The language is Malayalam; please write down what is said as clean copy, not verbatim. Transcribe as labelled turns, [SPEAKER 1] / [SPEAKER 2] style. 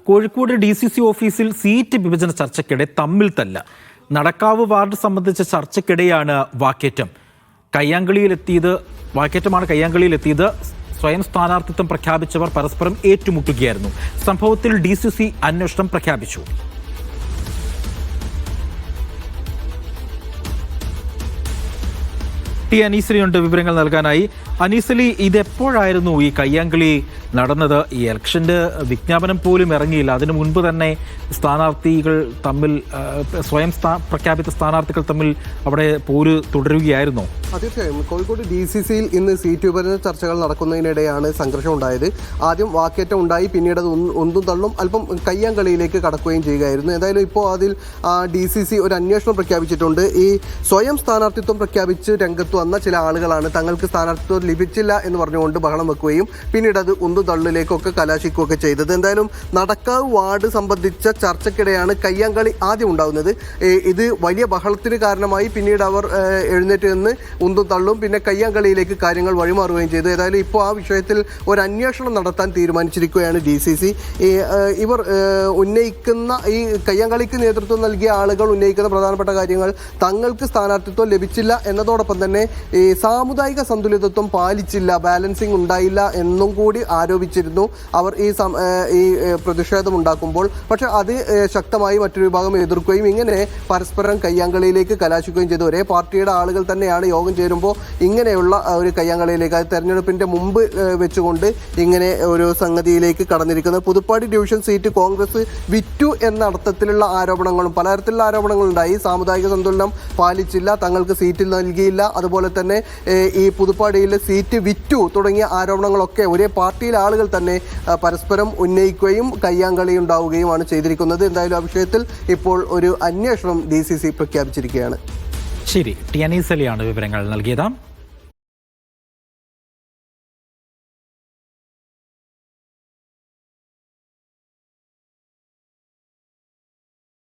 [SPEAKER 1] കോഴിക്കോട് DCC ഓഫീസിൽ സീറ്റ് വിഭജന ചർച്ചയ്ക്കിടെ തമ്മിൽ തല്ല. നടക്കാവ് വാർഡ് സംബന്ധിച്ച ചർച്ചയ്ക്കിടെയാണ് വാക്കേറ്റമാണ് കയ്യാങ്കളിയിലെത്തിയത്. സ്വയം സ്ഥാനാർത്ഥിത്വം പ്രഖ്യാപിച്ചവർ പരസ്പരം ഏറ്റുമുട്ടുകയായിരുന്നു. സംഭവത്തിൽ DCC അന്വേഷണം പ്രഖ്യാപിച്ചു. അനീസലിയുണ്ട് വിവരങ്ങൾ നൽകാനായി. അനീസലി, ഇതെപ്പോഴായിരുന്നു ഈ കയ്യാങ്കളി നടന്നത്? ഈ ഇലക്ഷന്റെ വിജ്ഞാപനം പോലും ഇറങ്ങിയില്ല, അതിനു മുൻപ് തന്നെ സ്ഥാനാർത്ഥികൾ തമ്മിൽ പ്രഖ്യാപിത സ്ഥാനാർത്ഥികൾ തമ്മിൽ അവിടെ പോര് തുടരുകയായിരുന്നോ?
[SPEAKER 2] തീർച്ചയായും കോഴിക്കോട് DCCയിൽ ഇന്ന് സീറ്റ് വിഭജന ചർച്ചകൾ നടക്കുന്നതിനിടെയാണ് സംഘർഷം ഉണ്ടായത്. ആദ്യം വാക്കേറ്റം ഉണ്ടായി, പിന്നീട് അത് ഒന്നും തള്ളും അല്പം കയ്യാങ്കളിയിലേക്ക് കടക്കുകയും ചെയ്യുകയായിരുന്നു. എന്തായാലും ഇപ്പോൾ അതിൽ DCC ഒരു അന്വേഷണം പ്രഖ്യാപിച്ചിട്ടുണ്ട്. ഈ സ്വയം സ്ഥാനാർത്ഥിത്വം പ്രഖ്യാപിച്ച് രംഗത്ത് വന്ന ചില ആളുകളാണ് തങ്ങൾക്ക് സ്ഥാനാർത്ഥിത്വം ലഭിച്ചില്ല എന്ന് പറഞ്ഞുകൊണ്ട് ബഹളം വെക്കുകയും പിന്നീട് അത് ഉന്തു തള്ളിലേക്കൊക്കെ കലാശിക്കുകയൊക്കെ ചെയ്തത്. എന്തായാലും നടക്കാവ് വാർഡ് സംബന്ധിച്ച ചർച്ചയ്ക്കിടെയാണ് കയ്യാങ്കളി ആദ്യം ഉണ്ടാകുന്നത്. ഇത് വലിയ ബഹളത്തിന് കാരണമായി. പിന്നീട് അവർ എഴുന്നേറ്റ് നിന്ന് ഉന്തും തള്ളും, പിന്നെ കയ്യാങ്കളിയിലേക്ക് കാര്യങ്ങൾ വഴിമാറുകയും ചെയ്തു. ഏതായാലും ഇപ്പോൾ ആ വിഷയത്തിൽ ഒരു അന്വേഷണം നടത്താൻ തീരുമാനിച്ചിരിക്കുകയാണ് DCC. ഇവർ ഉന്നയിക്കുന്ന ഈ കയ്യാങ്കളിക്ക് നേതൃത്വം നൽകിയ ആളുകൾ ഉന്നയിക്കുന്ന പ്രധാനപ്പെട്ട കാര്യങ്ങൾ തങ്ങൾക്ക് സ്ഥാനാർത്ഥിത്വം ലഭിച്ചില്ല എന്നതോടൊപ്പം തന്നെ ഈ സാമുദായിക സന്തുലിതത്വം പാലിച്ചില്ല, ബാലൻസിങ് ഉണ്ടായില്ല എന്നും കൂടി ആരോപിച്ചിരുന്നു അവർ ഈ പ്രതിഷേധം ഉണ്ടാക്കുമ്പോൾ. പക്ഷേ അത് ശക്തമായി മറ്റൊരു വിഭാഗം എതിർക്കുകയും ഇങ്ങനെ പരസ്പരം കയ്യാങ്കളിയിലേക്ക് കലാശിക്കുകയും ചെയ്തു. ഒരേ പാർട്ടിയുടെ ആളുകൾ തന്നെയാണ് യോഗം ചേരുമ്പോൾ ഇങ്ങനെയുള്ള ഒരു കയ്യാങ്കളിയിലേക്ക്, അത് തെരഞ്ഞെടുപ്പിൻ്റെ മുമ്പ് വെച്ചുകൊണ്ട് ഇങ്ങനെ ഒരു സംഗതിയിലേക്ക് കടന്നിരിക്കുന്നത്. പുതുപ്പാടി ഡിവിഷൻ സീറ്റ് കോൺഗ്രസ് വിറ്റു എന്ന അർത്ഥത്തിലുള്ള ആരോപണങ്ങളും പലതരത്തിലുള്ള ആരോപണങ്ങളുണ്ടായി. സാമുദായിക സന്തുലനം പാലിച്ചില്ല, തങ്ങൾക്ക് സീറ്റ് നൽകിയില്ല, അതുപോലെ തന്നെ ഈ പുതുപ്പാടിയിലെ സീറ്റ് വിറ്റു തുടങ്ങിയ ആരോപണങ്ങളൊക്കെ ഒരേ പാർട്ടിയിലെ ആളുകൾ തന്നെ പരസ്പരം ഉന്നയിക്കുകയും കയ്യാങ്കളി ഉണ്ടാവുകയുമാണ് ചെയ്തിരിക്കുന്നത്. എന്തായാലും ആ വിഷയത്തിൽ ഇപ്പോൾ ഒരു അന്വേഷണം DCC പ്രഖ്യാപിച്ചിരിക്കുകയാണ്.
[SPEAKER 1] ശരി, അനീസലിയാണ് വിവരങ്ങൾ നൽകിയത്.